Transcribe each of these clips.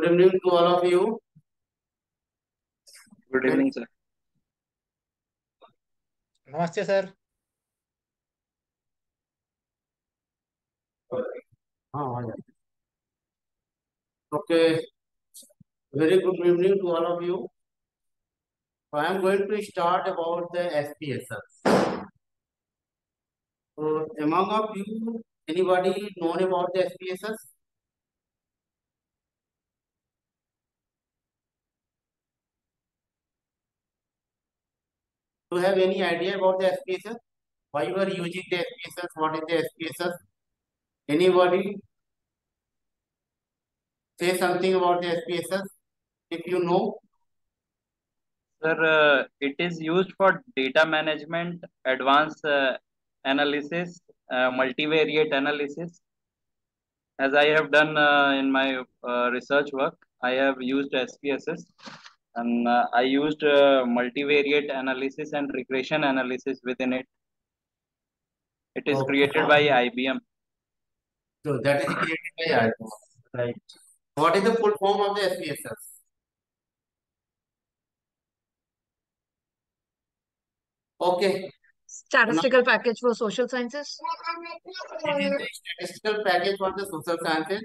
Good evening to all of you. Good evening, sir. नमस्ते sir. Okay. Very good evening to all of you. I am going to start about the SPSS. So, among of you, anybody known about the SPSS? Do you have any idea about the SPSS? Why you are using the SPSS? What is the SPSS? Anybody say something about the SPSS? If you know. Sir, it is used for data management, advanced analysis, multivariate analysis. As I have done in my research work, I have used SPSS, and I used multivariate analysis and regression analysis within it. It is created by IBM. So that is created by IBM. Right. What is the full form of the SPSS? Okay. Statistical package for social sciences. It is the statistical package for the social sciences.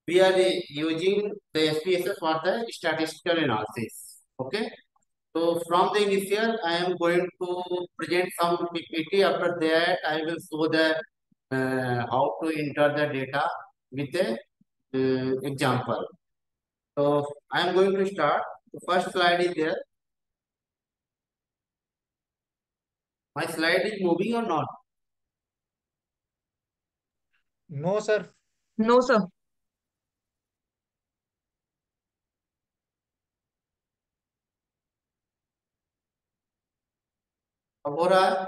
We are using the SPSS for the statistical analysis. Okay. So from the initial, I am going to present some PPT. After that, I will show the how to enter the data with a example. So I am going to start. The first slide is there. My slide is moving or not? No sir. No, sir. अब हो रहा है?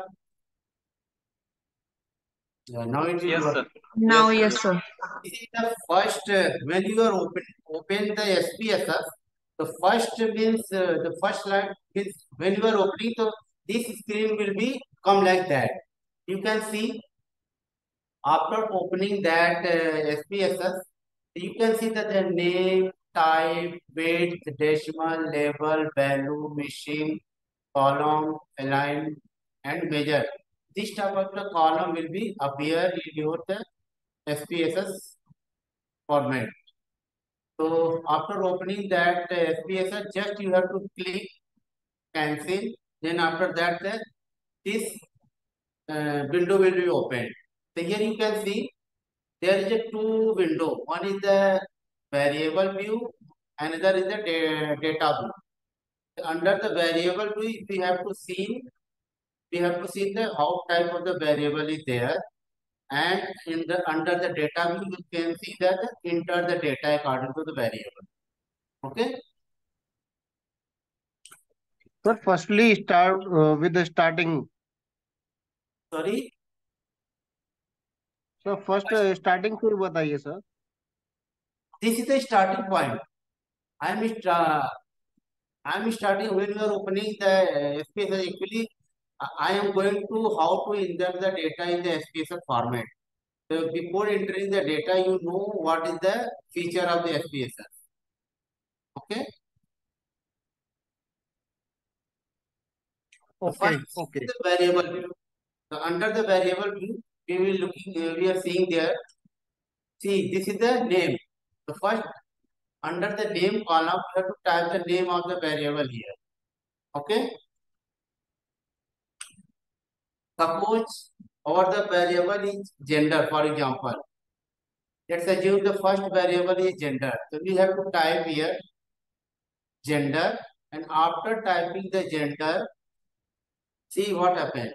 Now it is Yes, sir. Now, yes, sir. This is the first when you are open the SPSS. The first means the first slide means when you are opening, so this screen will be come like that. You can see after opening that SPSS, you can see that the name, type, weight, decimal, label, value, machine, column, align, and measure. This type of the column will be appear in your the SPSS format. So after opening that SPSS, just you have to click cancel. Then after that, this window will be opened. So here you can see there is a two window. One is the variable view, another is the data view. Under the variable view, we have to see the how type of the variable is there, and in the under the data view you can see that enter the data according to the variable. Okay. Sir, firstly start with the starting. Sorry. So first starting से बताइए sir. This is the starting point. I am starting when you are opening the SPSS. Actually, I am going to how to insert the data in the SPSS format. So before entering the data, you know what is the feature of the SPSS. Okay. Okay. Okay. The variable view. So under the variable view, we are seeing there. See, this is the name. The first under the name column, you have to type the name of the variable here. Okay. Suppose our the variable is gender, for example. Let's assume the first variable is gender. So we have to type here gender, and after typing the gender, see what happens.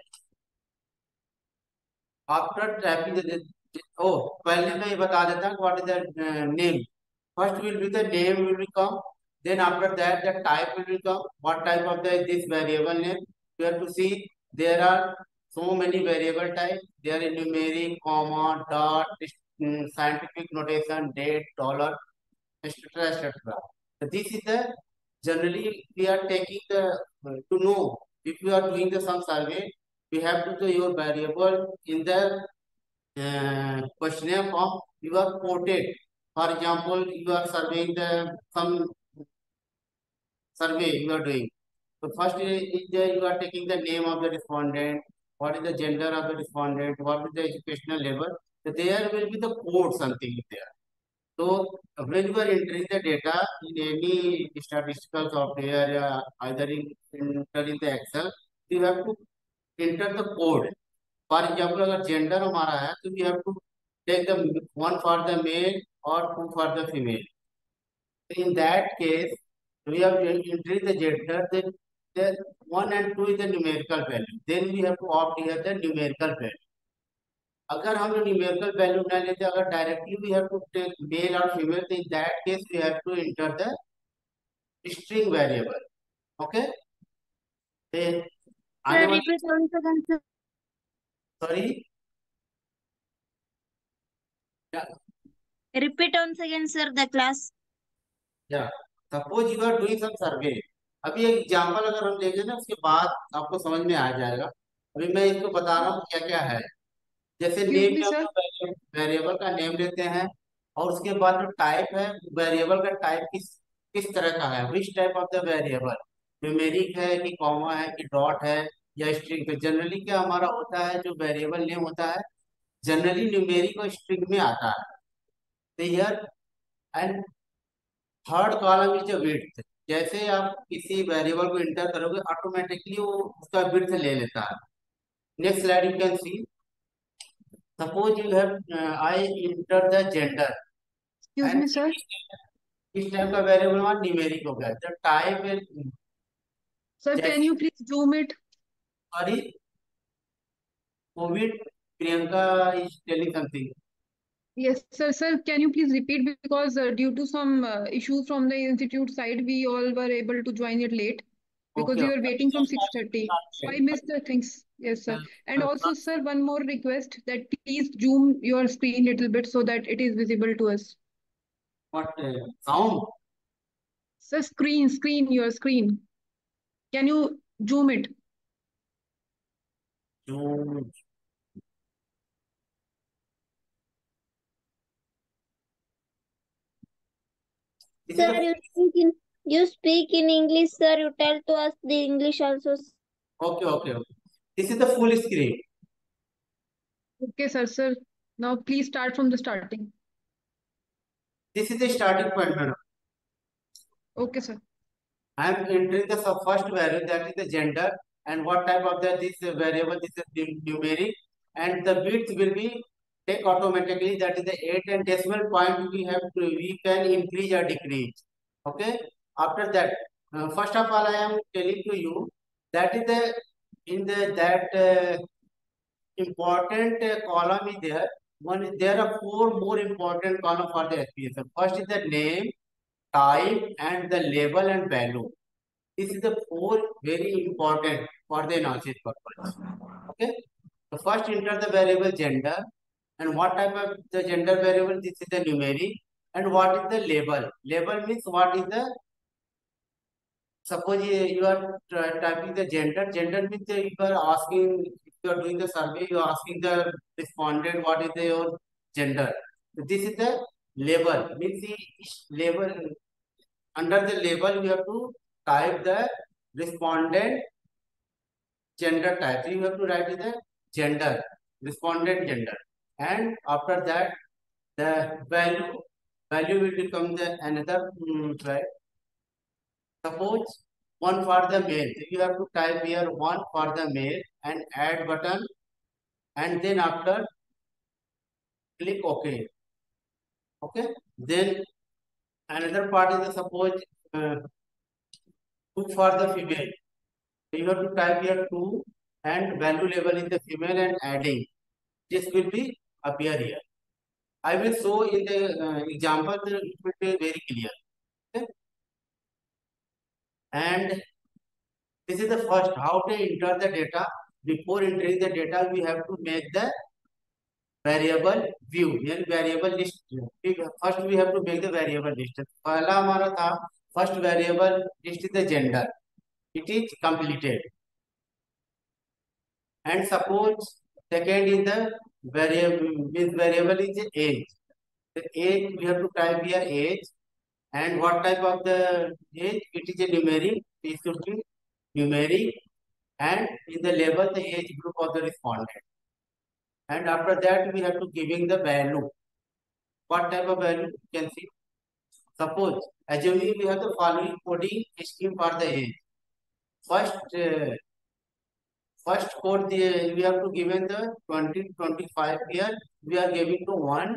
After typing the पहले मैं ये बता देता हूँ what is the name. First will be the name will become. Then after that the type will become. What type of this variable name? You have to see there are so many variable types. There is numeric, comma, dot, scientific notation, date, dollar, etc. etc. So this is the generally we are taking the to know if you are doing the some survey, we have to do your variable in the questionnaire form. You are quoted For example, you are surveying the some survey you are doing. So first is there you are taking the name of the respondent, what is the gender of the respondent, what is the educational level. So there will be the code something there. So when you are entering the data in any statistical software, either enter in the Excel, you have to enter the code. For example, अगर gender हमारा है, तो we have to take the one for the male or two for the female. In that case, we have to enter the gender. Then the one and two is the numerical value. Then we have to opt here the numerical value. अगर हम numerical value ना लेते, अगर directly we have to take male और female, तो in that case we have to enter the string variable. Okay, आने Sir, वाले repeat once again, sir. Sorry Repeat once again, sir, the class. या suppose you are doing some survey. अभी एक example अगर हम लेंगे ना, उसके बाद आपको समझ में आ जाएगा. अभी मैं इसको बता रहा हूँ क्या क्या है. जैसे Excuse नेम me, में sir. हम वेरिएबल का नेम लेते हैं, और उसके बाद जो टाइप है वेरिएबल का टाइप किस किस तरह का है, which type of the variable, numeric है कि कॉमा है कि डॉट है या स्ट्रिंग. तो जनरली क्या हमारा होता है, जो वेरिएबल नेम होता है जनरली न्यूमेरिक और स्ट्रिंग में आता है. तो here and third column is width. जैसे आप किसी वेरिएबल को इंटर करोगे, ऑटोमेटिकली वो उसका विड्थ ले लेता है. Next slide you can see. Suppose you have I enter the gender Excuse and me, sir. इस टाइप का वेरिएबल हमारा न्यूमेरिक हो गया. द टाइप Sir, जैसे can you please zoom it? Sorry Covid Priyanka is telling something. Yes, sir. Sir, can you please repeat, because due to some issues from the institute side, we all were able to join it late because okay we were waiting from 6:30. So I missed the things. Yes, sir. And also, sir, one more request that please zoom your screen little bit so that it is visible to us. What sound. Sir, your screen. Can you zoom it? This is Sir, the you speak in English, sir. You tell to us the English also. okay. This is the full screen. Okay, sir. Sir, now please start from the starting. This is the starting point, madam. Okay, sir. I am entering the first value, that is the gender, and what type of this variable, this is numeric, and the bits will be take automatically, that is the 8 and decimal point we can increase or decrease. Okay, after that, first of all I am telling to you that is the in the that important column is there. There are four more important column for the SPSS. First is the name, type, and the label and value. This is the four very important for the analysis purpose. Okay. So first enter the variable gender, and what type of the gender variable, this is the numeric, and what is the label. Label means what is the, suppose you are typing the gender. Gender means you are asking, if you are doing the survey, you are asking the respondent what is your gender. So this is the label, means the label. Under the label you have to type the respondent gender type. So you have to write the gender, respondent gender, and after that the value will become the another slide. Suppose one for the male. So you have to type here one for the male and add button, and then after click OK. Okay. Then another part is the suppose 2 for the female. So you have to type here 2 and value label in the female and adding. This will be appear here. I will show in the example, it will be very clear. Okay. And this is the first, how to enter the data. Before entering the data, we have to make the variable view, यानी variable list. First we have to make the variable list. पहला हमारा था first variable list is the gender. It is completed. And suppose second is the variable is age. The age, we have to type here age. And what type of the age? It is a numeric. It should be numeric. And in the label, the age group of the respondent. And after that, we have to giving the value. What type of value? You can see. Suppose, assuming we have the following coding scheme for the age. First code we have to given the 20-25 here. We are giving to 1,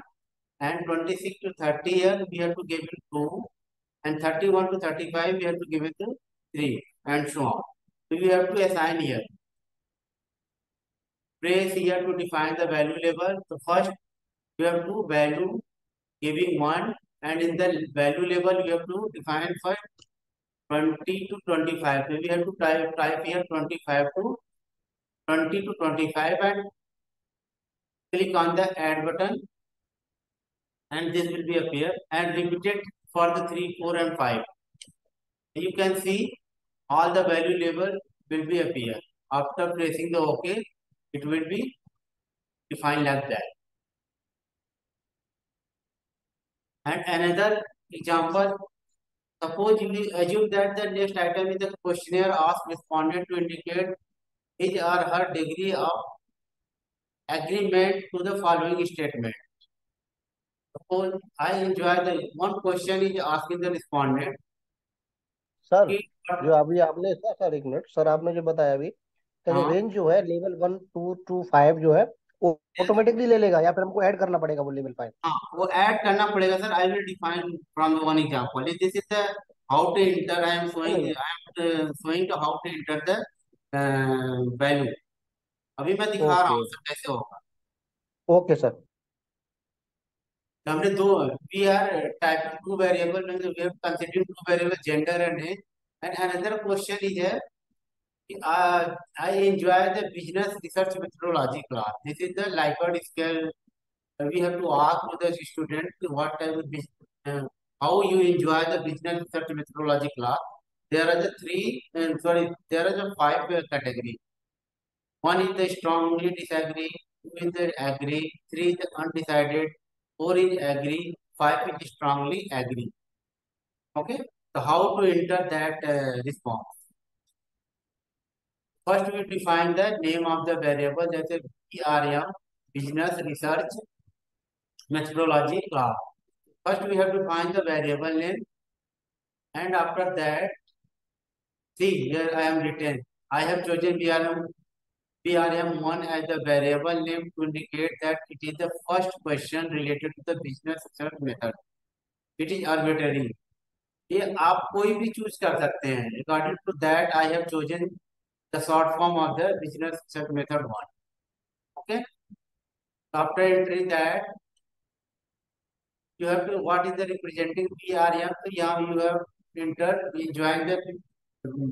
and 26 to 30 here we have to give it 2, and 31 to 35 we have to give it to 3, and so on. So we have to assign here. Press here to define the value label. So first we have to value giving 1, and in the value label we have to define first 20 to 25. So we have to type here 25 to 20 to 25 and click on the add button, and this will be appear, and repeat it for the 3, 4 and 5. You can see all the value label will be appear. After pressing the OK, it will be defined like that. And another example, suppose we assume that the next item in the questionnaire asks respondent to indicate his or her degree of agreement to the following statement. Suppose I enjoy the one question is asking the respondent. Sir जो अभी आपने sir एक minute sir आपने जो बताया अभी range जो है लेवल 1 2 to 5 जो है वो ऑटोमेटिकली ले लेगा या फिर हमको ऐड करना पड़ेगा वो लेवल 5? हाँ, वो ऐड करना पड़ेगा sir. I will define from one example. This is the how to enter. I am showing how to enter the value. अभी मैं दिखा रहा हूँ सर कैसे होगा. Okay sir. हमने दो we are typing two variable. We have considering two variable gender and age. And another question is है I enjoy the business research methodology class. This is the Likert scale. We have to ask to the student what type of business, how you enjoy the business research methodology class. There are the there are the 5 categories. 1 is the strongly disagree, 2 is the agree, 3 is the undecided, 4 is agree, 5 is strongly agree. Okay, so how to enter that response? First, we define the name of the variable, that's a BRM, Business Research Methodology class. First, we have to find the variable name, and after that, see here I am written. I have chosen BRM1 as the variable name to indicate that it is the first question related to the business research method. It is arbitrary. ये आप कोई भी choose कर सकते हैं. According to that, I have chosen the short form of the business research method 1. Okay. After entering that, you have to what is the representing BRM. So here you have entered. We join the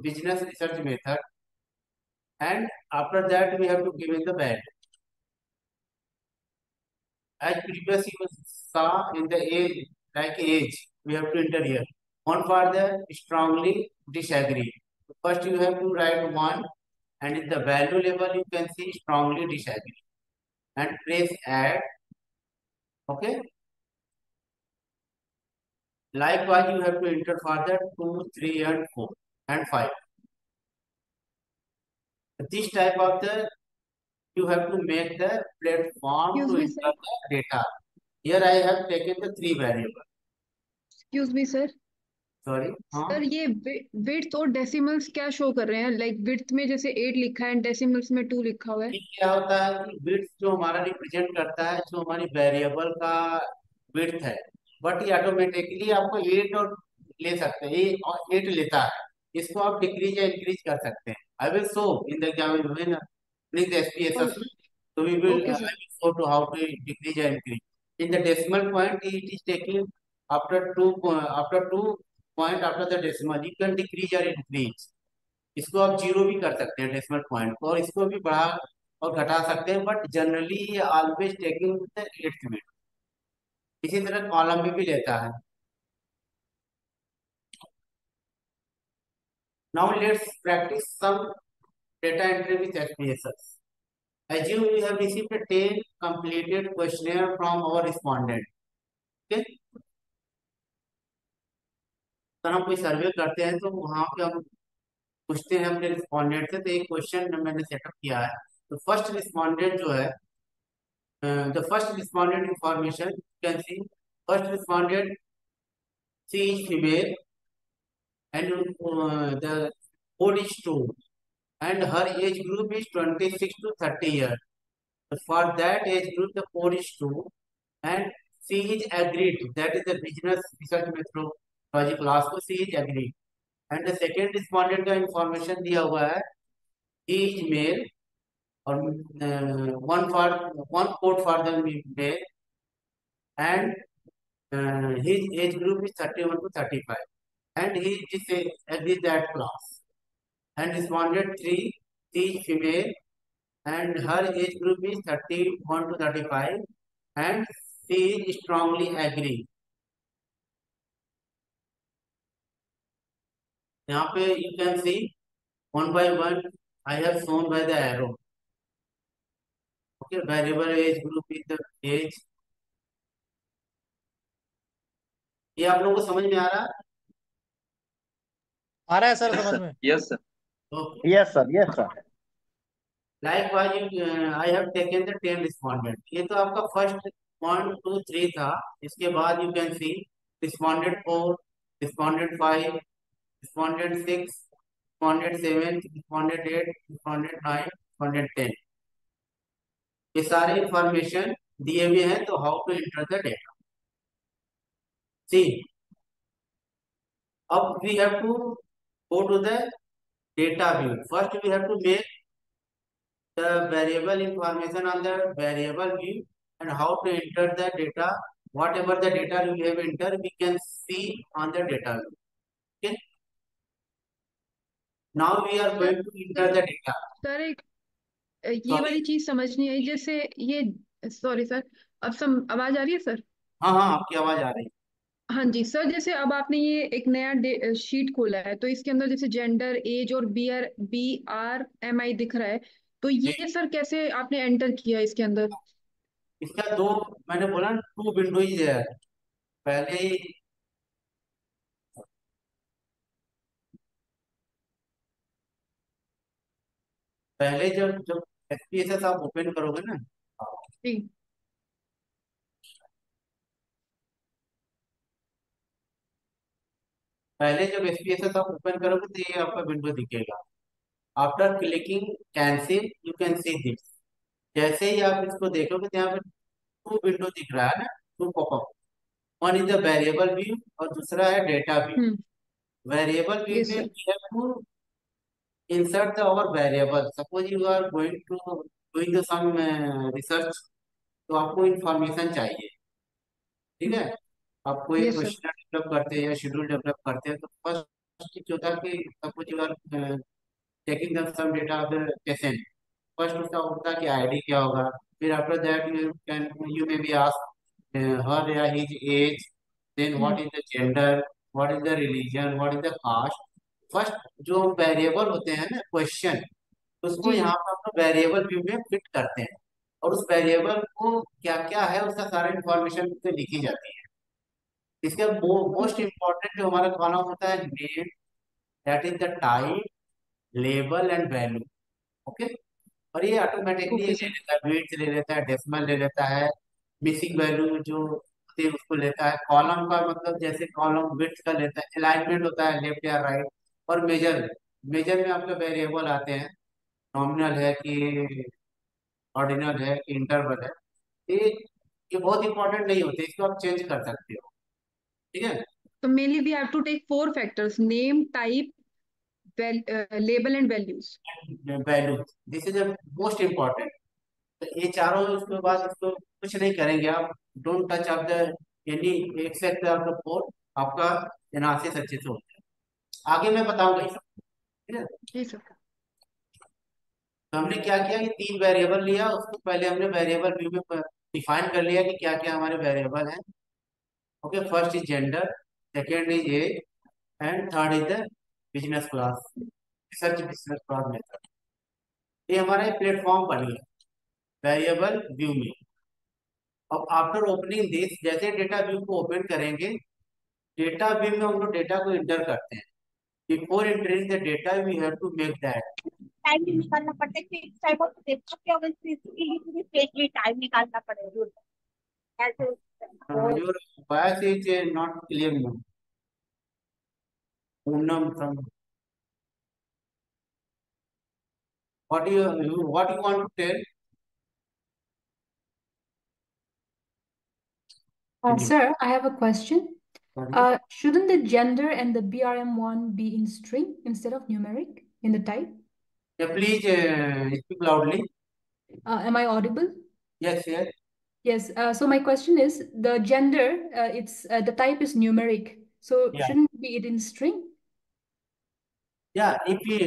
business research method, and after that we have to give in the value. As previously you saw in the age, like age, we have to enter here. One for the strongly disagree. First you have to write 1, and in the value label you can see strongly disagree, and press add. Okay. Likewise, you have to enter for the 2, 3, and 4, and 5. This type of the you have to make the platform Excuse to me, enter sir. the data. Here I have taken the 3 variables. Excuse me, sir. Sorry. Sir ये width और decimals क्या show कर रहे हैं? Like width में जैसे 8 लिखा है एंड डेसिमल्स में 2 लिखा हुआ है. क्या होता है कि विड्थ जो हमारा रिप्रेजेंट करता है जो हमारी वेरिएबल का विड्थ है, बट ये ऑटोमेटिकली आपको 8 और ले सकते हैं. 8 लेता है. इसको आप डिक्रीज या इंक्रीज कर सकते हैं. I will show in the exam with SPSS. So we will show to how to decrease and increase. In the decimal point, it is taking after 2 point after the decimal. You can decrease or increase. इसको आप 0 भी कर सकते हैं decimal point को, और इसको भी बढ़ा और घटा सकते हैं, बट जनरली ये always taking the 8th bit. इसी तरह कॉलम भी लेता है. Now let's practice some data entry with SPSS. Assume we have received a 10 completed questionnaire from our respondent. Okay, sir हम कोई सर्वे करते हैं तो वहां पे हम पूछते हैं अपने रिस्पॉन्डेंट से, तो एक क्वेश्चन मैंने सेटअप किया है। तो फर्स्ट रिस्पॉन्डेंट जो है, the first respondent information can see, first respondent see is female and the code is 2 and her age group is 26 to 30 years. So for that age group the code is 2 and she is agreed, that is the business research methodology class को she is agreed. And the second respondent का information दिया हुआ है, he is male और one code for the male and his age group is 31 to 35 and he is agreed that class. And responded 3, she is female and her age group is 31 to 35 and she is strongly agree. यहाँ पे you can see one by one I have shown by the arrow. Okay, variable age group is the age. ये आप लोगों को समझ में आ रहा है? आ रहा है सर Yes, समझ sir. में। Yes, sir. Okay. Yes sir, yes sir. Likewise, I have taken the 10 respondent. ये तो आपका फर्स्ट 1 2 3 था। इसके बाद you can see respondent 4, respondent 5, respondent 6, respondent 7, respondent 8, respondent 9, respondent 10। ये सारे इंफॉर्मेशन दिए हुए हैं। तो how to enter the data, see अब we have to go to the data view. First we have to make the variable information on the variable view and how to enter the data. Whatever the data we have entered, we can see on the data view. Okay. Now we are going to enter the data. Sir एक ये Sorry. वाली चीज समझ नहीं आई, जैसे ये, sorry sir, अब आवाज आ रही है सर? हाँ हाँ, आपकी आवाज आ रही है। हाँ जी सर, जैसे अब आपने ये एक नया शीट खोला है, तो इसके अंदर जैसे जेंडर, एज और BRMI दिख रहा है, तो ये सर कैसे आपने एंटर किया इसके अंदर? इसका दो, मैंने बोला ना, 2 विंडोज है। पहले पहले जब जब SPSS आप ओपन करोगे ना, जी पहले जब SPSS आप ओपन करोगे तो ये आपका विंडो दिखेगा। After clicking cancel you can see this. जैसे ही आप इसको देखोगे तो यहाँ पे 2 विंडो दिख रहा है ना, 2 popup. One is the variable view और दूसरा है डेटा व्यू। हम्म, वेरिएबल व्यू यस में sir, we have to insert the our variable. Suppose you are going to doing the some research, तो आपको इंफॉर्मेशन चाहिए, ठीक है। आपको एक यस सर, क्वेश्चन डेवलप करते हैं या शेड्यूल डेवलप करते हैं, तो फर्स्ट जो था कि suppose you are taking the some data of the patient. First उसका होता है कि आईडी क्या होगा, फिर after that you may be ask her या his age, then what is the gender, what is the religion, what is the caste। First जो variable होते हैं ना क्वेश्चन, उसको जी यहाँ पर हम लोग वेरिएबल व्यू में फिट करते हैं और उस वेरिएबल को क्या क्या है उसका सारा इंफॉर्मेशन पे लिखी जाती है। इसका मोस्ट इम्पोर्टेंट जो हमारा कॉलम होता है name, that is the type, label and value. Okay, और ये ऑटोमेटिकली ले ओके सर, लेता है, वेट ले लेता है, डेसिमल ले लेता है, मिसिंग वैल्यू जो होती है उसको लेता है। कॉलम का मतलब जैसे कॉलम विड्थ का लेता है, अलाइनमेंट होता है लेफ्ट या राइट। और मेजर, मेजर में आपके वेरिएबल आते हैं, नॉमिनल है कि ऑर्डिनल है कि इंटरवल है। ये बहुत इंपॉर्टेंट नहीं होते, इसको आप चेंज कर सकते हो, ठीक है। तो mainly we have to take 4 factors: name, type, label and values. Value, this is the most important. तो ये चारों, उसके बाद इसको कुछ नहीं करेंगे आप, don't touch of the any except of the four, आपका एनालिसिस अच्छे से होता है। आगे मैं बताऊंगा ये सब, ठीक है। जी सर, तो हमने क्या किया कि 3 वेरिएबल लिया, उसको पहले हमने वेरिएबल व्यू में डिफाइन कर लिया कि क्या क्या हमारे वेरिएबल हैं। Okay, first is gender, second is age and third is the business class, research business class method. ये हमारा प्लेटफॉर्म बन गया वेरिएबल व्यू में। अब आफ्टर ओपनिंग दिस, जैसे डेटा व्यू को ओपन करेंगे, डेटा व्यू में हम लोग डेटा को इंटर करते हैं. Before entering the data we have to make that. Time निकालना पड़ता है कि इस टाइम ऑफ देखा क्या होगा, इसके लिए मुझे पेज में टाइम निकालना पड़ेगा ऐसे। Your voice is not clear now. Poonam from what you want to tell? Sir, I have a question. Sorry. Shouldn't the gender and the BRM1 be in string instead of numeric in the type? Yeah, please speak loudly. Am I audible? Yes, yes. Yes. So my question is, the gender, the type is numeric. So Yeah. shouldn't be it in string? Yeah, if you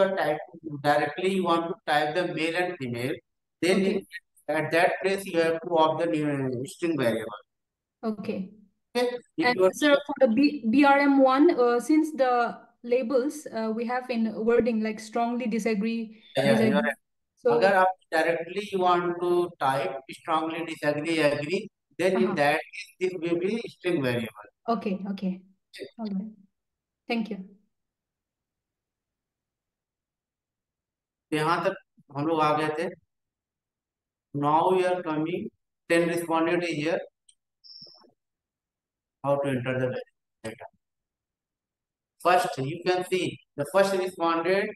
are typing directly, you want to type the male and female, then Okay. at that place you have to opt the string variable. Okay. Okay. If And you are sir, for the BRM1, since the labels we have in wording like strongly disagree, yeah, you disagree. are So अगर आप directly you want to type strongly disagree, agree, then in that case this will be string variable. okay, okay. All right. Thank you. यहाँ तक हम लोग आ गए थे. Now we are coming 10 respondent is here. How to enter the data? First, you can see the first respondent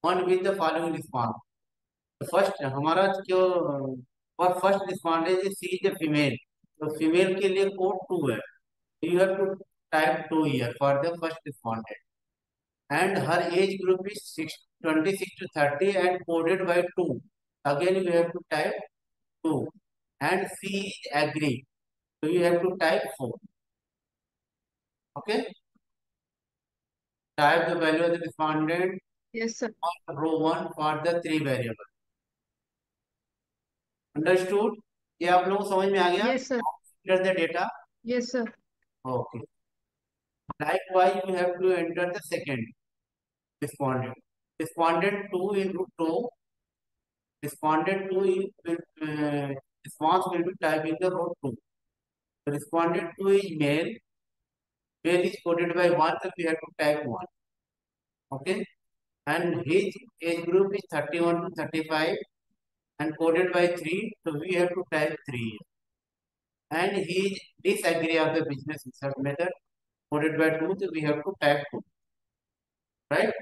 one with the following response. The first हमारा जो for first respondent is C is the female. तो female के लिए code 2 है. You have to type 2 here for the first respondent. And her age group is 26 to 30 and coded by 2. Again you have to type 2. And C is agree. So you have to type 4. Okay. Type the value of the respondent Yes, sir. on row 1 for the 3 variable. Understood? ये आप लोगों को समझ में आ गया? Yes, sir. Enter the data. Yes, sir. Okay. Likewise, you have to enter the second respondent. Respondent 2 in row 2. Respondent 2 response will be typed in the row 2. The respondent 2 is male. Male is coded by 1, so we have to type 1. Okay. And his age group is 31 to 35 and coded by 3, so we have to type 3. And he is disagree of the business insert method coded by 2, so we have to type 2. Right?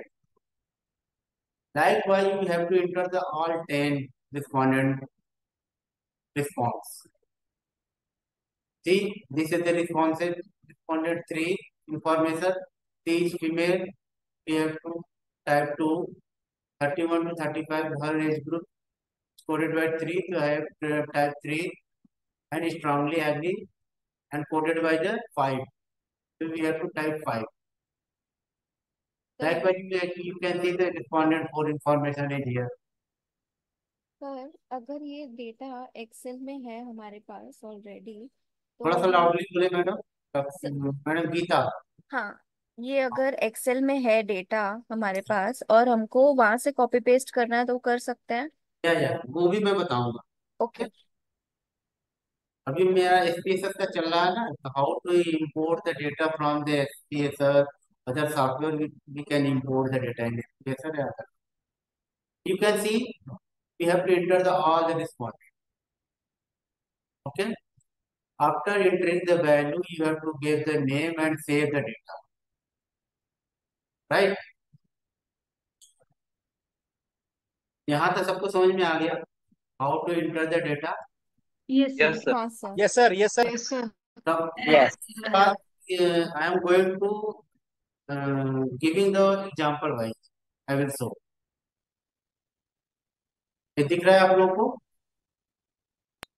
Likewise, we have to enter the all 10 respondent response. See, this is the responses. Respondent 3 information. C is female. We have to type 2. 31 to 35 her age group coded by 3, so I have to type 3 and strongly agree and coded by the 5. So we have to type 5. Likewise, you can see the respondent 4 information is here. Sir अगर ये data Excel में है हमारे पास already तो थोड़ा सा loudly बोले madam. Sir, madam Gita. हाँ, ये अगर एक्सेल में है डेटा हमारे पास और हमको वहां से कॉपी पेस्ट करना है तो कर सकते हैं. या वो भी मैं बताऊंगा. ओके. अभी मेरा एसपीएसएस का चल रहा है ना, तो how to import the data from the SPSS other software we can import the data in SPSS. You can see we have to enter all the respondents. Okay. After entering the value, you have to give the name and save the data. Right? यहाँ तक सबको समझ में आ गया? How to enter the data? Yes, sir. Yes, sir. हाँ sir. Yes, sir. Yes, sir. Yes, sir. Now, Yes. I am going to giving the example wise. I will show. ये दिख रहा है आप लोगों को?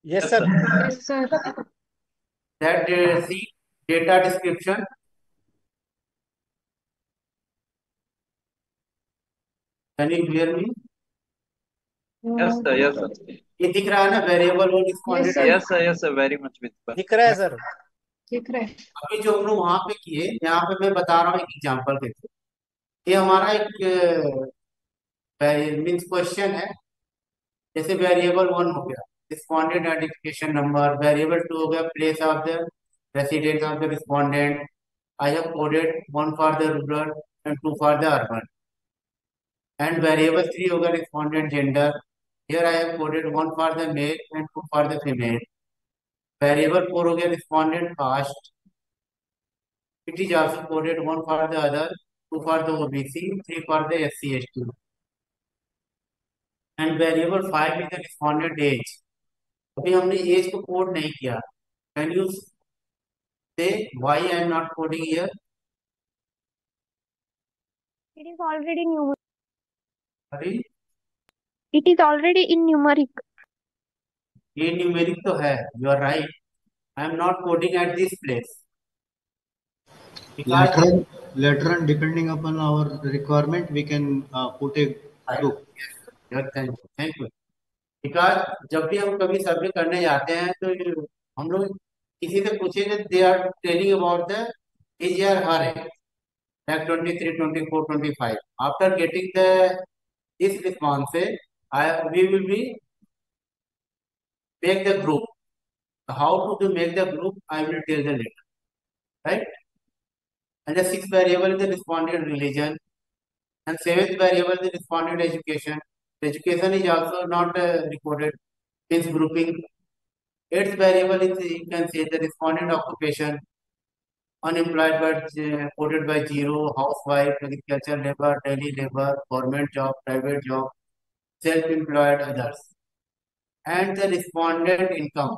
Yes, sir. Yes, sir. That see data description. Can you hear me? Yes, sir. Yes, sir. ये दिख रहा है ना वेरिएबल और respondent. Yes, sir. Yes, sir. Yes, sir. Very much visible. दिख रहा है सर. दिख रहा है. अभी जो हम लोग वहां पे किए, यहाँ पे मैं बता रहा हूँ एक एग्जांपल के थ्रू. ये हमारा एक मीन्स क्वेश्चन है. जैसे वेरिएबल 1 हो गया, respondent identification number. Variable 2 हो गया place of the residence of the respondent. I have coded 1 for the rural and 2 for the urban. And variable 3 होगा respondent gender. Here I have coded 1 for the male and 2 for the female. Variable 4 हो गया respondent caste. It is also coded 1 for the other, 2 for the OBC, 3 for the SC ST. And variable 5 is the respondent age. अभी हमने as को code नहीं किया. Can you से why I am not coding here? It is already numeric. अरे It is already in numeric. ये numeric तो है, you are right. I am not coding at this place because Later on, depending upon our requirement, we can put a group. Thank you. Because जब भी हम कभी सर्वे करने जाते हैं तो हम लोग किसी से पूछेंगे, they are telling about the age or her age like 23, 24, 25. After getting this response, we will be make the group. How to make the group, I will tell the later, right? And the sixth variable is the respondent religion, and seventh variable is the respondent education. The education is also not recorded in grouping. Eighth variable is, you can say, the respondent occupation. Unemployed but coded by 0, housewife, agriculture labor, daily labor, government job, private job, self-employed, others. And the respondent income.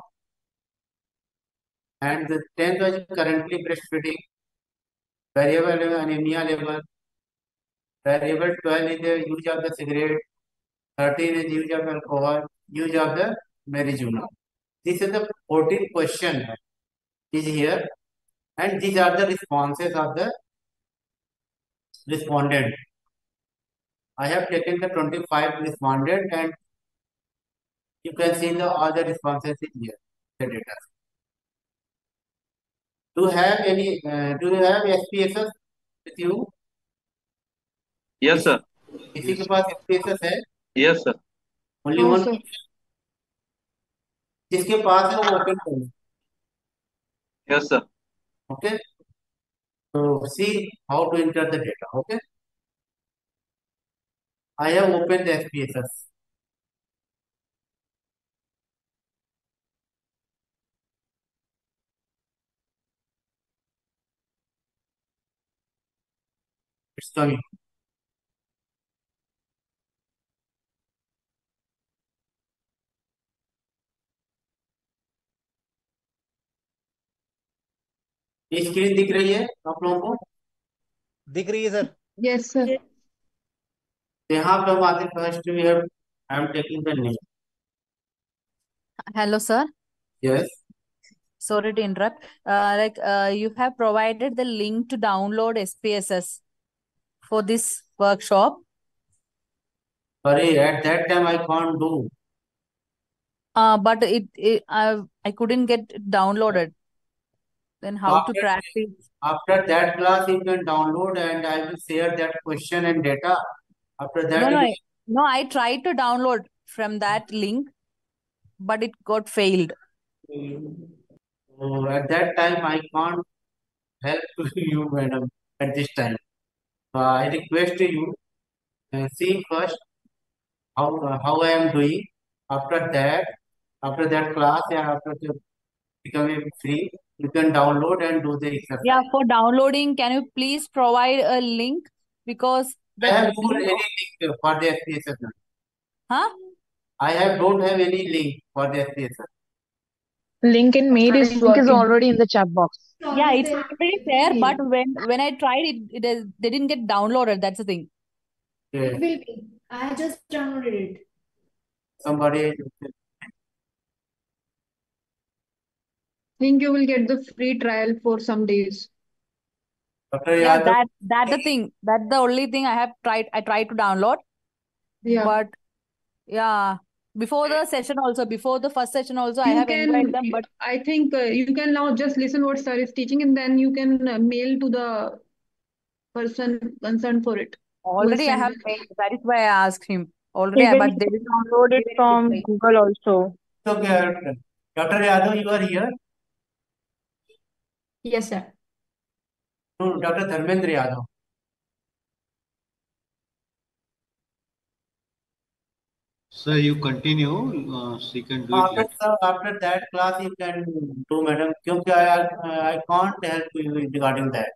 And the 10th was currently breastfeeding. Variable anemia level. Variable 12 is the use of the cigarette. 13 is use of alcohol. Use of the marijuana. This is the 14th question is here. And these are the responses of the respondent. I have taken the 25 respondent and you can see all the responses in here, the data. Do you have SPSS with you? Yes, sir. किसी के पास SPSS है? Yes, sir. Only हाँ one. Sir. जिसके पास है वो open करें. Yes, sir. Okay. So see how to enter the data. Okay. I have opened the SPSS. It's coming. ये screen दिख रही है आप लोगों को? दिख रही है सर. Yes sir. यहाँ पे हम आते first we have I am taking the name. Hello, sir. Yes. Sorry to interrupt. You have provided the link to download SPSS for this workshop. Sorry, at that time I can't do. But I couldn't get it downloaded. Then how to track it? After that class, you can download and I will share that question and data. After that, No, I tried to download from that link, but it got failed. So at that time, I can't help you, madam, at this time. I request you see first how I am doing. After that class, after becoming free, you can download and do the exercise. Yeah, for downloading, can you please provide a link? Because I have no any link for the SPSS. Huh? I don't have any link for the SPSS. Link in mail is already in the chat box. Yeah, it's already there, but when I tried it, they didn't get downloaded. That's the thing. Okay. It will be. I just downloaded it. Somebody. Think you will get the free trial for some days. Yeah, that's the thing. That's the only thing I have tried. I tried to download. Yeah. But yeah, before the first session also, I You have can, invited them. But I think you can now just listen what sir is teaching and then you can mail to the person concerned for it. already I have mailed. That is why I asked him already. Even But they you can download it from Google also. तो क्या, doctor Yadav you are here? Yes, sir. No, doctor Dharmendra Yadav. Sir, you continue. She can do it After later. sir, after that class you can do, madam, क्योंकि I can't help you regarding that.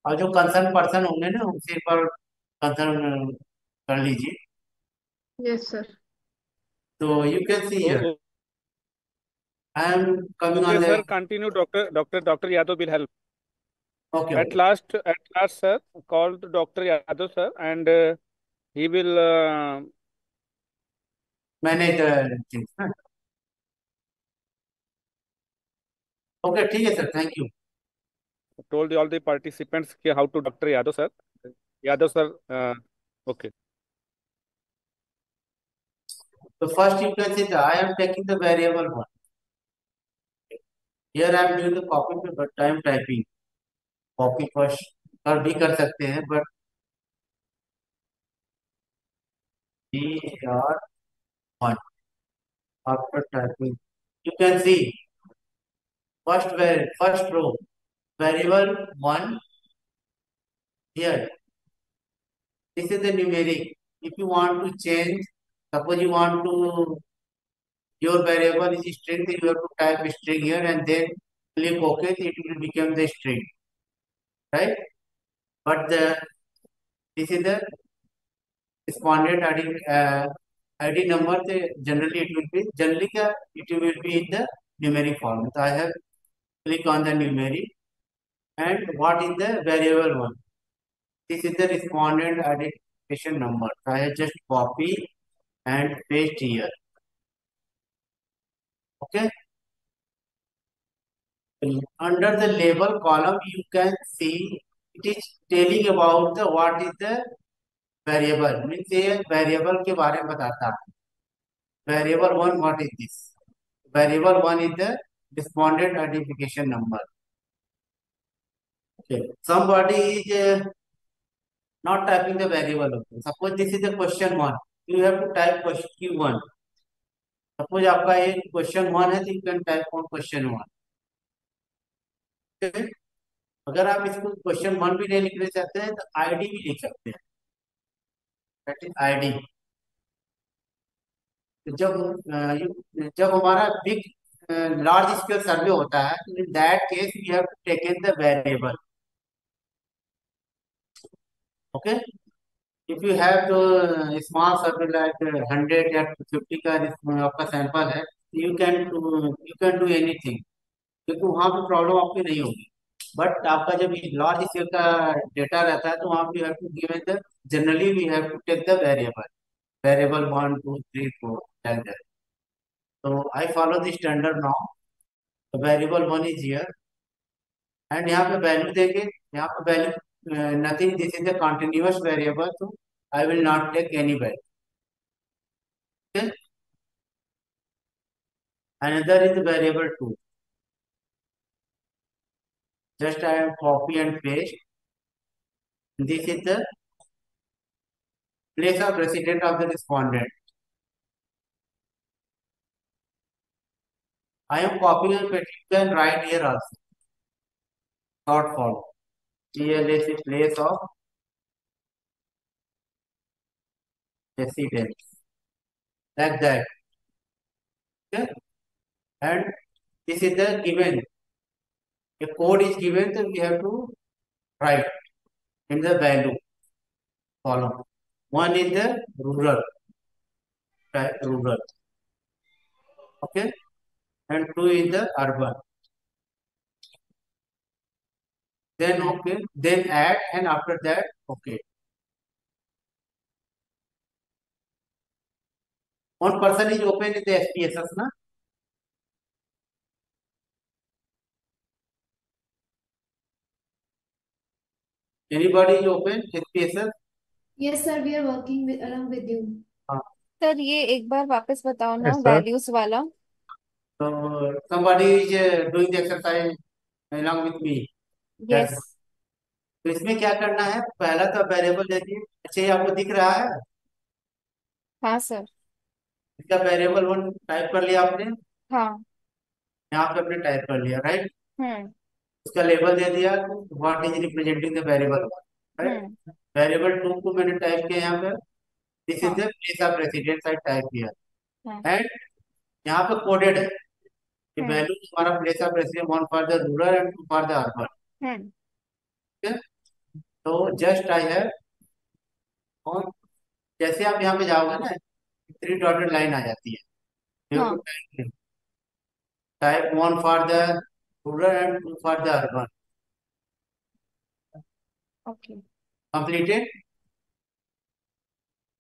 और जो concern person होंगे ना उनसे एक बार concern कर लीजिए. Yes, sir. So you can see here. Oh, I am coming okay, on the. sir. Continue. Dr. Yadav will help. Okay, At okay. last, sir, call to Dr. Yadav, sir, and he will Manage the things. हाँ? Okay, ठीक है sir. Thank you. told all the participants how to Dr. Yadav, sir. Yadav, sir. Okay. So first you can see that I am taking the variable one. Here I am doing the copy, but I am typing. Copy first और भी कर सकते हैं, but BR1 after typing you can see first row variable 1 here. This is the numeric. If you want to change, suppose you want to, your variable is string, then you have to type string here and then click OK, it will become the string, right? But this is the respondent ID number. Generally it will be in the numeric form. So I have click on the numeric, and what is the variable one? This is the respondent identification number. So I have just copy and paste here. Okay. Under the label column, you can see it is telling about the what is the variable. Means ये variable के बारे में बताता है. Variable one, what is this? Variable one is the respondent identification number. Okay. Somebody is not typing the variable. Okay. Suppose this is the question one. You have to type question Q1. Suppose आपका ये question one है, तो you can type on question one. Okay. अगर आप इसको question one भी नहीं लिखना चाहते हैं तो आईडी भी लिख सकते हैं. That is ID. जब हमारा बिग लार्ज स्केल सर्वे होता है, in that case we have to taken the variable. Okay. If you have तो स्मॉल सर्वे लाइक 100 या 50 का आपका सैंपल है, यू कैन डू एनीथिंग, क्योंकि वहां पे प्रॉब्लम आपकी नहीं होगी. बट आपका जब लार्ज स्केल का डेटा रहता है तो वहां पे have to given the, generally we have to take the variable 1 2 3 4 like that. So I follow the standard now. The variable 1 is here, and यहाँ पे वैल्यू देंगे. यहाँ पे value nothing, this is the continuous variable, so I will not take any value. Okay. Another is the variable 2. Just I am copy and paste. This is the place of residence of the respondent. I am copying and pasting. You can write here also. Short form. TLS is place of residence. Like that. Okay. And this is the given. A code is given, so we have to write in the value column. One is the rural. Type rural. Okay. And 2 is the urban. Then okay, then add, and after that okay. One person is open in the SPSS, na? Anybody is open SPSS? Yes, sir, we are working along with you. हाँ. Sir ये एक बार वापस बताओ ना, Yes, sir. Values वाला. So somebody is doing the exercise along with me. Yes. तो इसमें क्या करना है, पहला तो वेरिएबल देखिए. अच्छा, ये आपको दिख रहा है? हाँ सर. इसका वेरिएबल वन टाइप कर लिया आपने, हाँ। यहाँ पे आपने टाइप कर लिया, राइट। हम्म। उसका लेबल दे दिया, what is representing the variable one, right. Hmm. Variable two को मैंने टाइप किया यहाँ पे, दिस इज हाँ। The place of residence, I type किया। हाँ। एंड यहाँ पे कोडेड है कि हम्म। वैल्यू हमारा place of residence one for the rural and two for the urban. Hmm. ठीक है, तो जस्ट आई हैव, और जैसे आप यहाँ पे जाओगे ना, थ्री डॉटेड लाइन आ जाती है, यू टू हाँ। Type one for the rural and two for the urban. Okay. Completed.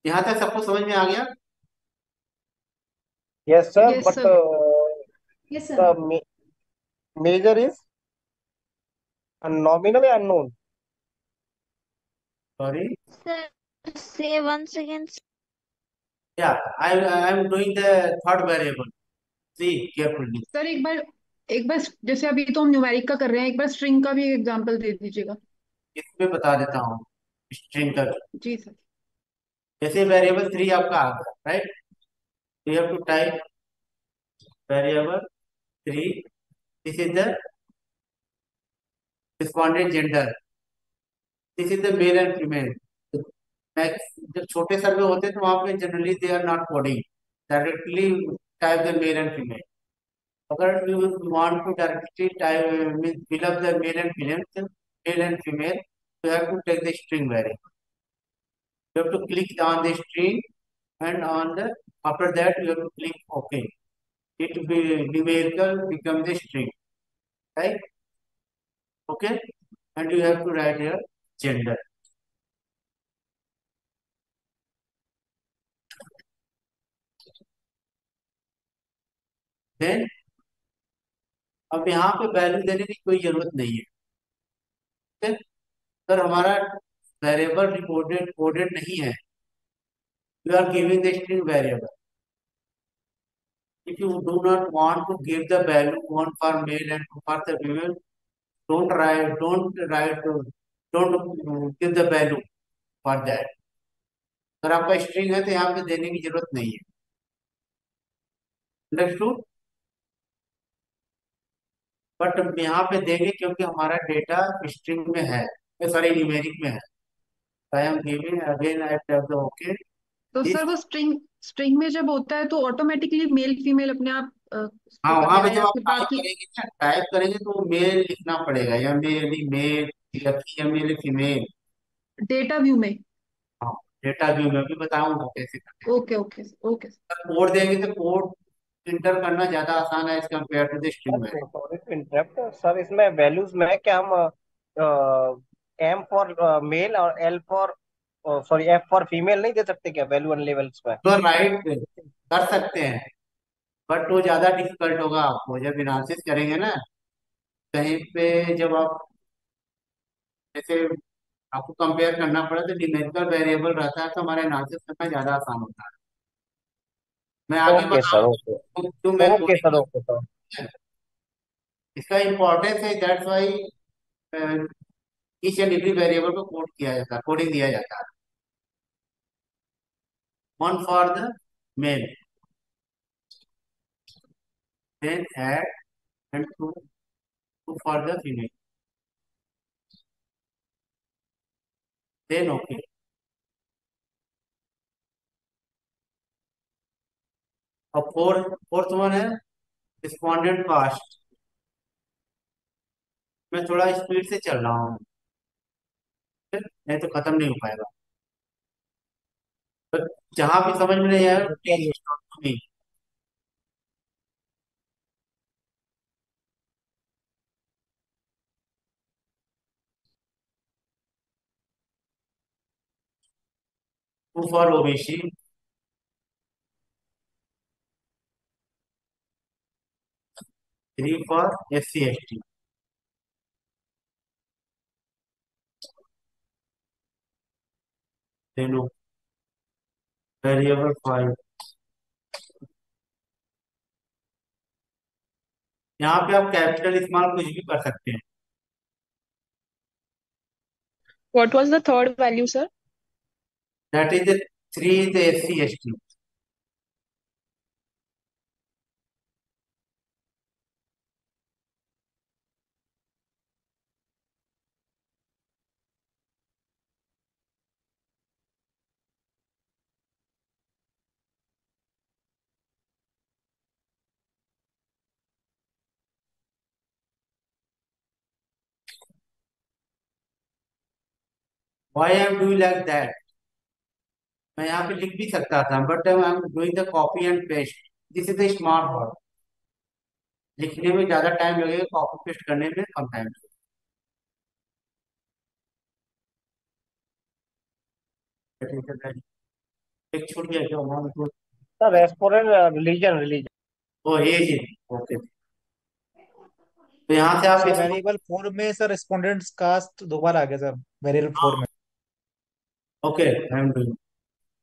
यहाँ तक सबको समझ में आ गया? Yes, sir. Yes But sir. Yes, sir. the major is nominally unknown. Sorry. Sir, say once again. Yeah, I am doing the third variable. See carefully. Sir एक बार जैसे अभी तो हम न्यूमेरिक का कर रहे हैं, एक बार स्ट्रिंग का भी एग्जांपल दे दीजिएगा। इसमें बता देता हूँ स्ट्रिंग का। जी सर। जैसे वेरिएबल थ्री आपका आ गया, right, you have to type variable three, this is the respondent gender, this is the male and female. जब छोटे सर्वे होते हैं तो वहां पे generally they are not coding, directly type the male and female. अगर you want to directly type means fill up the male and female, you have to take the string variable. You have to click on the string, and on the after that you have to click OK. It will be numerical become the string, right? Okay, and you have to write here gender. Then अब यहाँ पे value देने की कोई जरूरत नहीं है, ठीक है? सर हमारा वेरिएबल रिपोर्टेड कोडेड नहीं है, you are giving the string variable. If you do not want to give the value one for male and two for the female, don't give the value for that. अगर आपका string है तो यहाँ पे देने की जरूरत नहीं है, अंडरस्टूड। बट यहाँ पे देंगे क्योंकि हमारा डेटा स्ट्रिंग में है, सॉरी न्यूमेरिक में है। I am giving again, I tap the okay. तो सर वो स्ट्रिंग में जब होता है तो ऑटोमेटिकली मेल फीमेल अपने आप हाँ, उसको कर वहां पे लेगा, जब या आप फिर टाइप बाकी करेंगे ना, टाइप करेंगे तो मेल लिखना पड़ेगा, या मेल या फीमेल। डेटा व्यू में? हाँ, डेटा व्यू में भी बताऊंगा कैसे करते हैं। Okay okay okay. कोड देंगे तो कोड इंटर करना ज्यादा आसान है as compare to the string में। सॉरी टू इंटरप्ट सर, इसमें वैल्यूज में क्या हम एम फॉर मेल और L for sorry F for female नहीं दे सकते क्या वैल्यू एंड लेवल्स में? तो राइट कर सकते हैं, बट वो ज्यादा डिफिकल्ट होगा आपको जब एनालिसिस करेंगे ना कहीं पे, जब आप जैसे आपको कंपेयर करना पड़ा तो न्यूमेरिकल वेरिएबल रहता है तो हमारा एनालिसिस करना ज्यादा आसान होता है। मैं आगे ओके सर, ओके बताऊँ क्यों मैं ओके सर, ओके सर। इसका इम्पोर्टेंस है, that's why each and every variable को कोड किया जाता है, कोडिंग दिया जाता है। One for the male, then add, and two for the female, then okay. और फोर्थ वन है रिस्पॉन्डेंट कास्ट। मैं थोड़ा स्पीड से चल रहा हूँ, नहीं तो खत्म नहीं हो पाएगा। तो जहां भी समझ में नहीं आया please stop me. Two for OBC, three for SC/ST, then variable 5। यहाँ पे आप कैपिटल स्मॉल कुछ भी कर सकते हैं। What was the third value, sir? That is 3 is the SC/ST, Why I am doing like that? मैं यहाँ पे लिख भी सकता था, but I am doing the copy and paste. This is the smart work. लिखने में ज्यादा टाइम लगेगा, कॉपी पेस्ट करने में कम टाइम. एक छूट गया क्या वहाँ तो? सर एज पर religion religion. Oh age. Okay. तो यहाँ से आप सर इसको. वेरिएबल 4 में सर रिस्पोंडेंट्स कास्ट दोबारा आ गया सर वेरिएबल 4 में. Okay, I am doing.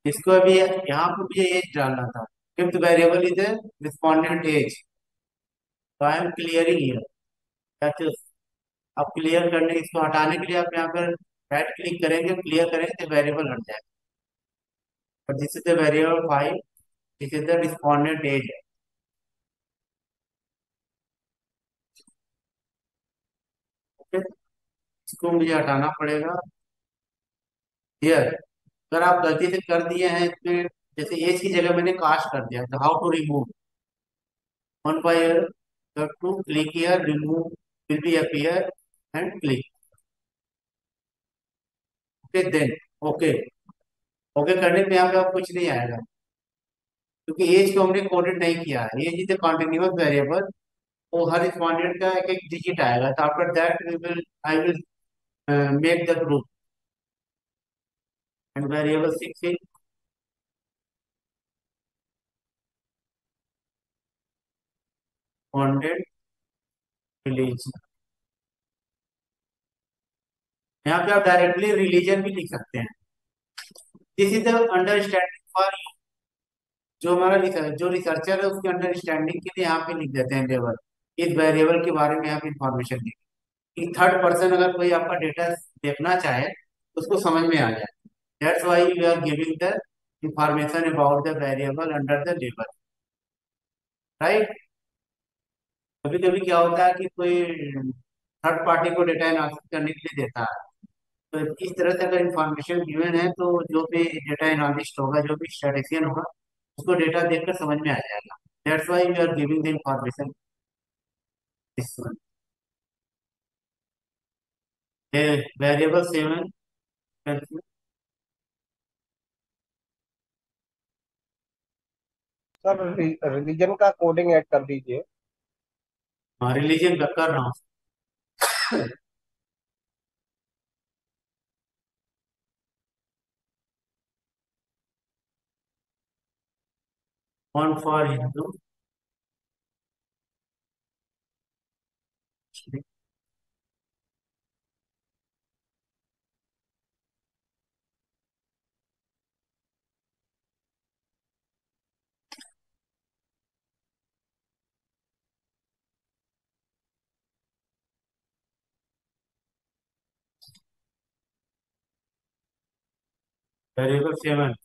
इसको अभी यहाँ पे मुझे एज डालना था. Fifth variable is respondent age. तो आई एम क्लियरिंग हियर. अब क्लियर करने, इसको हटाने के लिए आप यहाँ पर राइट क्लिक करेंगे, क्लियर करेंगे तो वेरिएबल हट जाएगा. but this is the variable 5. This is the respondent age. Okay, इसको मुझे हटाना पड़ेगा. हियर अगर आप गलती से कर दिए हैं इसमें, जैसे एज की जगह मैंने कास्ट कर दिया, तो how to remove. One by two click here, remove will be appear and click. Okay then. Okay. Okay करने पे यहाँ पे आप कुछ नहीं आएगा, क्योंकि एज को हमने कोडेड नहीं किया है. Age is a continuous variable. वो हर रिस्पॉन्डेंट का एक एक डिजिट आएगा. तो after that we will I will make the group. And variable 6 is respondent religion. यहाँ पे आप डायरेक्टली रिलीजन भी लिख सकते हैं. This is the understanding for जो हमारा जो रिसर्चर है उसकी अंडरस्टैंडिंग के लिए यहाँ पे लिख देते हैं लेवल. इस वेरिएबल के बारे में यहाँ पे इंफॉर्मेशन दी कि थर्ड पर्सन अगर कोई आपका डेटा देखना चाहे तो उसको समझ में आ जाए. That's why you are giving the information about the variable under the level. Right. कभी कभी क्या होता है कि कोई थर्ड पार्टी को डेटा एनालिसिस करने के लिए देता है. तो इस तरह से अगर इंफॉर्मेशन गिवन है तो जो भी डेटा एनालिस्ट होगा, जो भी स्टैटिस्टिशियन होगा, उसको डेटा देखकर समझ में आ जाएगा. That's why we are giving the information this one. Variable 7. Sir religion का कोडिंग ऐड कर दीजिए. हाँ, रिलीजन का कर रहा हूँ. One for Hindu. Variable 7.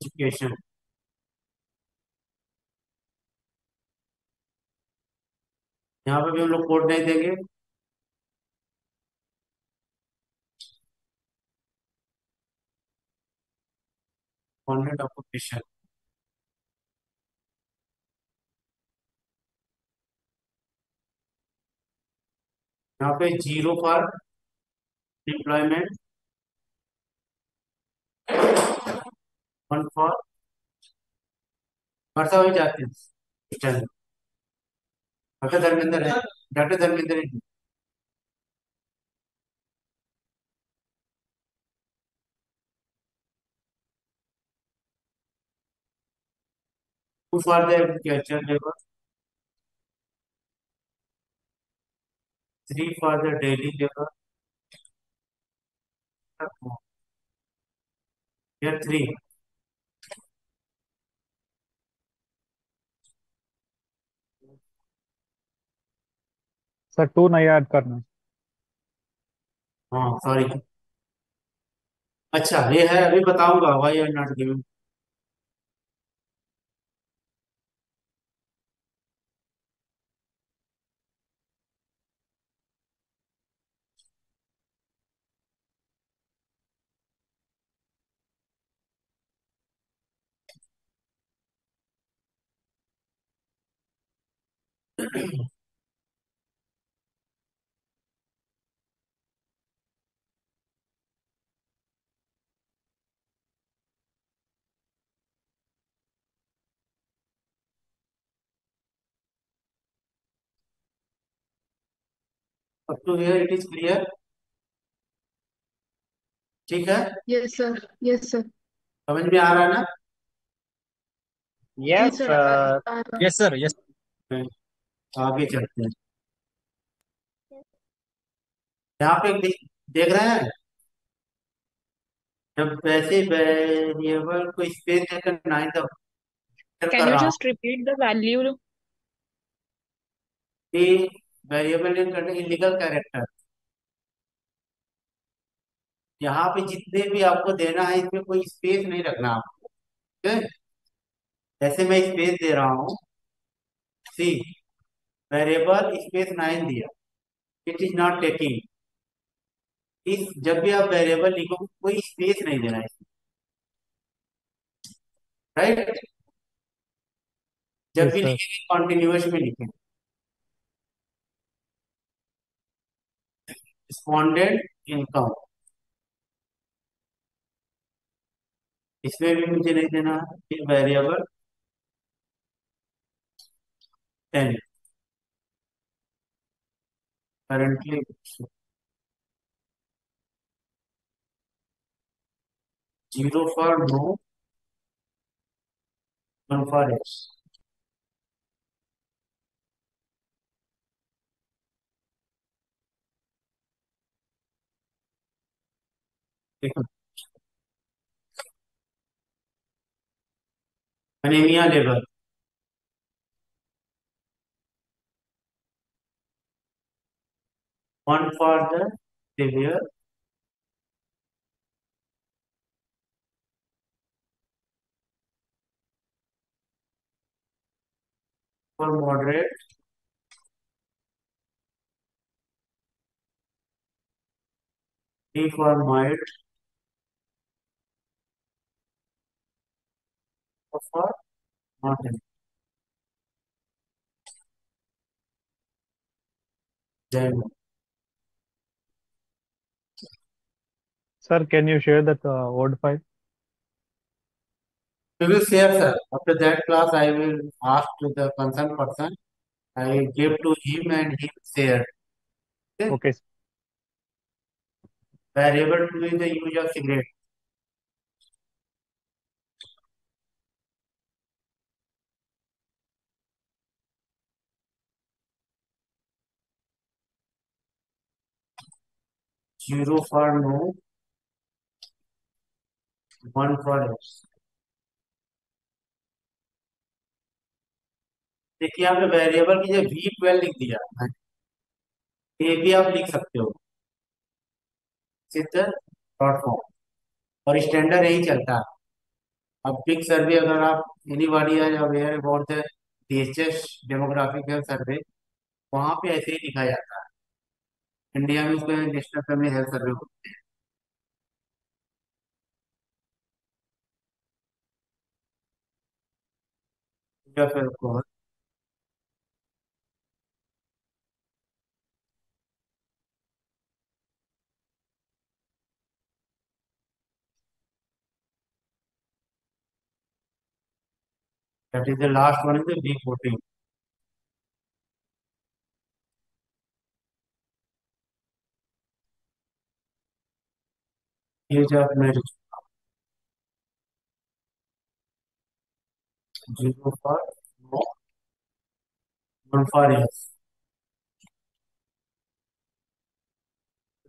Education. यहाँ पे भी हम लोग कोड नहीं देंगे. Content occupation. यहाँ पे 0 फॉर डिप्लॉयमेंट, 1 फॉर वर्षा हो जाती है. डॉक्टर धर्मेंद्र है. डॉक्टर धर्मेंद्र है. 2 for the agriculture labour, 3 for the daily labour. here 3. Sir 2 नहीं ऐड करना. हाँ सॉरी. अच्छा ये है, अभी बताऊंगा why are not giving. up to here it is clear. ठीक है, यस सर, यस सर, समझ में आ रहा है ना? जी Yes, sir, yes, sir. Yes. आगे चलते हैं। यहाँ पे देख रहे हैं, जब वैसे वेरिएबल को स्पेस देकर 9 तक कर Can you रहा हूँ just repeat the value? कि वेरिएबल नेम करने इलीगल कैरेक्टर, यहाँ पे जितने भी आपको देना है इसमें कोई स्पेस नहीं रखना आपको। ठीक है, जैसे मैं स्पेस दे रहा हूँ, सी वेरिएबल स्पेस 9 दिया, इट इज नॉट टेकिंग। इस जब भी आप वेरिएबल लिखो कोई स्पेस नहीं देना है, राइट? जब Yes, भी sir. लिखेंगे कॉन्टिन्यूअस में लिखें, रिस्पॉन्डेंट इनकम, इसमें भी मुझे नहीं देना है variable 10 currently 0 for no, 1 for yes. Anaemia level, one for the severe, for moderate, D for mild, O for moderate. Then Sir, can you share that Word file? we will share, sir. After that class, I will ask to the concerned person. I give to him and he will share. Okay. Okay. Variable to is the use of cigarette. Zero for no, 1 for yes. देखिए यहाँ पे variable की जगह V12 लिख दिया है, ये भी आप लिख सकते हो सिद्ध डॉट फॉर्म, और स्टैंडर्ड यही चलता है। अब बिग सर्वे अगर आप anybody are aware about the DHS demographic health survey, वहां पे ऐसे ही लिखा जाता है। इंडिया में उसको नेशनल फैमिली हेल्थ सर्वे बोलते हैं। या फिर को that is the last one is the V14. Age of marriage 0 for no, 1 for yes.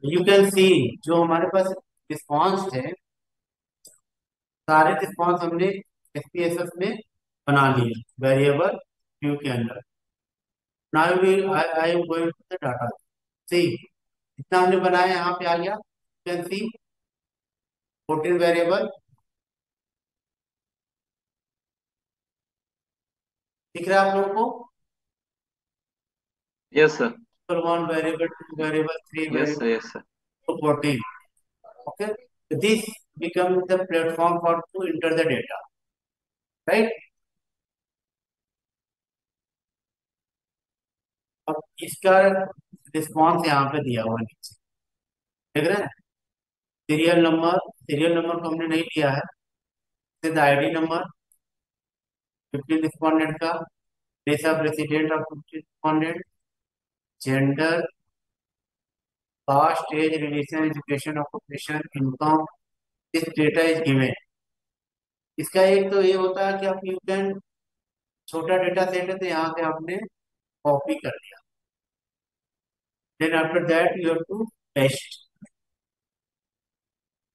You can see जो हमारे पास रिस्पॉन्स थे, सारे रिस्पॉन्स हमने SPSS में बना लिए वेरिएबल क्यू के अंदर। Now I am going to the data. See, इतना हमने बनाया, यहाँ पे आ गया। You can see 14 वेरिएबल दिख रहा है आप लोगों को? Yes, sir. One variable, 2 variable, 3 Yes, variable, sir. Yes, sir. 14. Okay, so this becomes the platform for to enter the data, right? इसका रिस्पॉन्स यहाँ पे दिया हुआ है नीचे, देख रहे हैं। सीरियल नंबर को हमने नहीं लिया है, सिर्फ आईडी नंबर 15 रिस्पॉन्डेंट का, place of resident of 15 respondent, gender, caste, age, religion, education, occupation, income, this data is given. इसका एक तो ये होता है कि आप यू कैन, छोटा डेटा सेट है तो यहाँ से आपने कॉपी कर लिया, then after that you have to paste,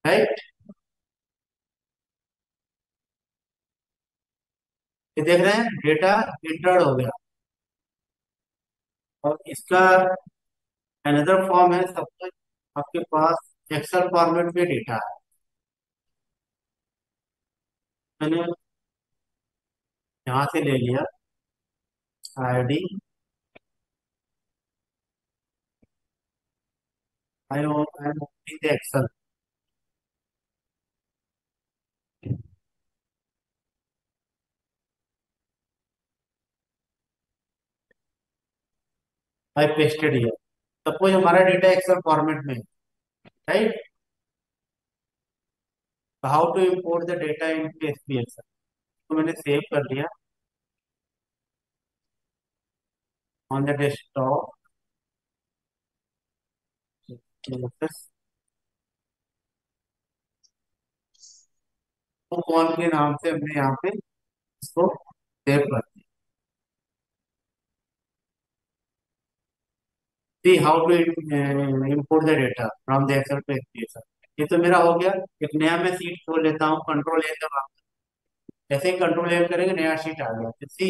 right. ये देख रहे हैं डेटा इंटर्ड हो गया, और इसका अनदर फॉर्म है, सपोज आपके पास एक्सेल फॉर्मेट में डेटा है, मैंने यहाँ से ले लिया ID, I am opening the Excel, I pasted here. Suppose हमारा डेटा एक्सेल फॉर्मेट में, right. How to import the data into SPSS, तो मैंने सेव कर लिया ऑन द डेस्कटॉप, तो कौन के नाम से हमने यहाँ पे इसको सेव कर दिया। See how to import the data from the Excel to SPSS. ये तो मेरा हो गया। एक नया मैं सीट खोल लेता हूँ, कंट्रोल ए दबा, जैसे ही कंट्रोल ए करेंगे नया शीट आ गया। See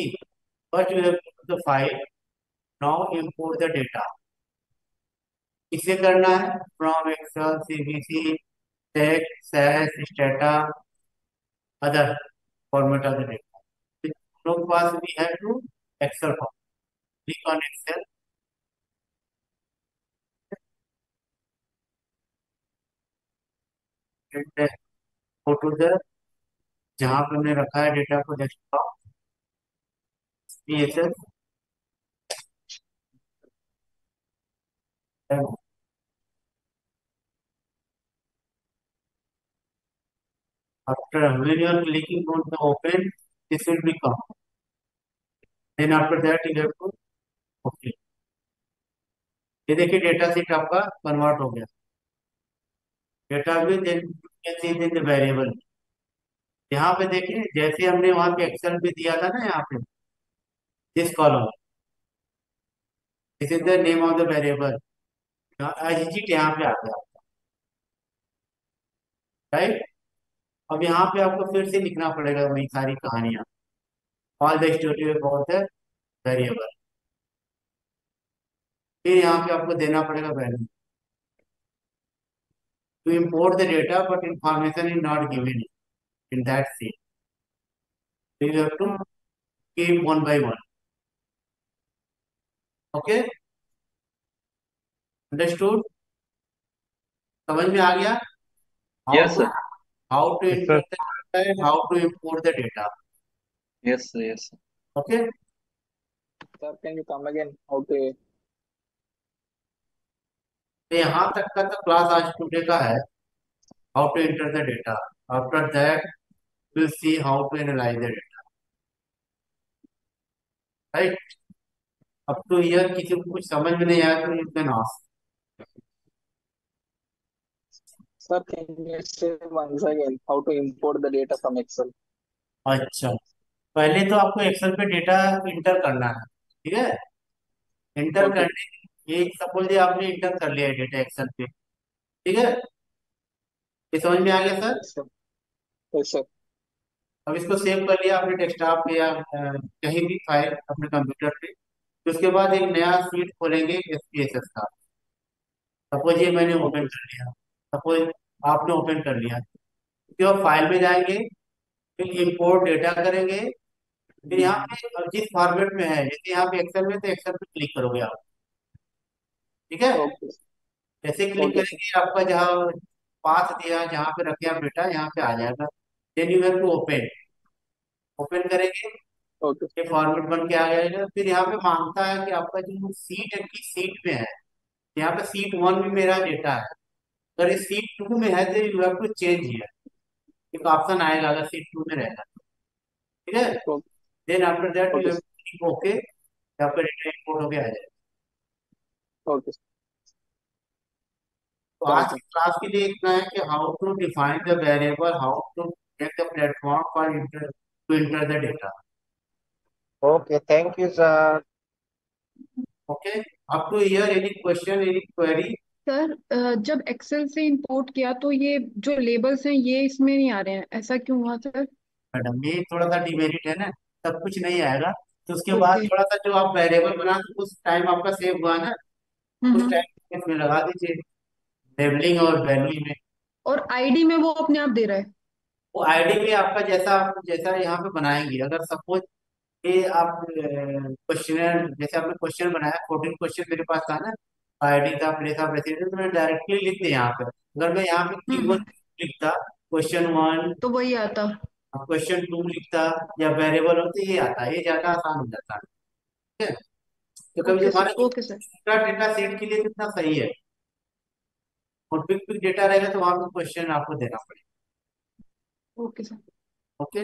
first you have to the file, now import the data. इसे करना है फ्रॉम एक्सेल, सीबीसी, text, SAS, Stata, other format of the data. लोग पास we have to Excel form, click on Excel, go to the, जहां पे हमने रखा है डेटा को, desktop, SPSS, after when you are clicking on the open, this will become, then after that you have to okay। ये देखिए data seat आपका convert हो गया, डेटा भी then you can see in the variable। यहाँ पे देखिए जैसे हमने वहां पे एक्सेल भी दिया था ना, यहाँ पे this column, this is the name of the variable, agit यहाँ पे आ गया, राइट। अब यहाँ पे आपको फिर से लिखना पड़ेगा वही सारी कहानियां, all the story about the variable, फिर यहाँ पे आपको देना पड़ेगा value to import the data, but information is not given in that sheet. So you have to keep one by one. Okay? Understood? समझ में आ गया? Yes, sir. How to Yes, enter sir. the data and how to import the data. Yes, sir. Yes, sir. Okay? Sir, can you come again? How to? तो यहाँ तक का तो class आज टुडे का है, how to enter the data. After that, we'll see how to analyze the data. Right? Up to here किसी को कुछ समझ में नहीं आया तो you can ask. Sir, can you say once again how to import the data from Excel? अच्छा, पहले तो आपको एक्सेल पे डेटा इंटर करना है, ठीक है। Inter Okay. करने, ये सपोज आपने इंटर कर लिया है डेटा एक्सेल पे, ठीक है। ये समझ में आ गया sir? Yes, sir. Yes, sir. अब इसको सेव कर लिया आपने डेस्कटॉप पे या कहीं भी फाइल अपने कंप्यूटर पे, तो उसके बाद एक नया शीट खोलेंगे एसपीएसएस का। सपोज ये मैंने ओपन कर लिया, सपोज आपने ओपन कर लिया, उसके बाद फाइल में जाएंगे, फिर इंपोर्ट डेटा करेंगे, फिर यहाँ पे अब जिस फॉर्मेट में है, जैसे यहाँ पे एक्सेल में, तो एक्सेल पे क्लिक करोगे आप, ठीक है। Okay. जैसे क्लिक Okay, sir. करेंगे आपका जहाँ पाथ दिया, जहाँ पे रखे आप डेटा, यहाँ पे आ जाएगा। Then you have to open, open करेंगे, ओके ये फॉर्मेट बन के आ जाएगा। फिर यहाँ पे मांगता है कि आपका जो सीट है किस सीट में है। यहाँ पे सीट 1 में मेरा डेटा है, अगर ये सीट 2 में है तो you have to change here, एक ऑप्शन आएगा अगर सीट 2 में रहेगा, ठीक है। Then after that you okay have to click okay, आपका डेटा इंपोर्ट होके आ जाएगा। ओके तो आज थैंक की यू क्लास के लिए इतना है कि how to define the variable, how to make the platform for to enter the data. Okay, thank you sir. Okay, up to here any question, any query? Sir जब Excel से import किया तो ये जो लेबल्स हैं ये इसमें नहीं आ रहे हैं, ऐसा क्यों हुआ सर? मैडम ये थोड़ा सा डिमेरिट है ना, सब कुछ नहीं आएगा। तो उसके बाद ओके। थोड़ा सा जो आप वेरिएबल बना तो उस टाइम आपका सेव हुआ ना, उस हम्म। टाइम इसमें लगा दीजिए लेबलिंग और वैल्यू में। और आईडी में वो अपने आप दे रहा है? वो आईडी में आपका जैसा आप जैसा यहाँ पे बनाएंगे, अगर सपोज ये आप क्वेश्चन, जैसे आपने क्वेश्चन बनाया 14 क्वेश्चन मेरे पास था ना, आईडी का, प्लेस ऑफ रेसिडेंस, तो मैं डायरेक्टली लिख दे यहाँ पे। अगर मैं यहाँ पे कीवर्ड लिखता क्वेश्चन 1, तो वही आता। क्वेश्चन 2 लिखता या वेरिएबल होते, ये आता, ये ज्यादा आसान हो जाता है, ठीक है। तो कभी ओके हमारे सर, ओके सर। छोटा डेटा सेट के लिए कितना सही है, और बिग बिग डेटा रहेगा तो वहां पे क्वेश्चन आपको देना पड़ेगा। Okay sir. ओके।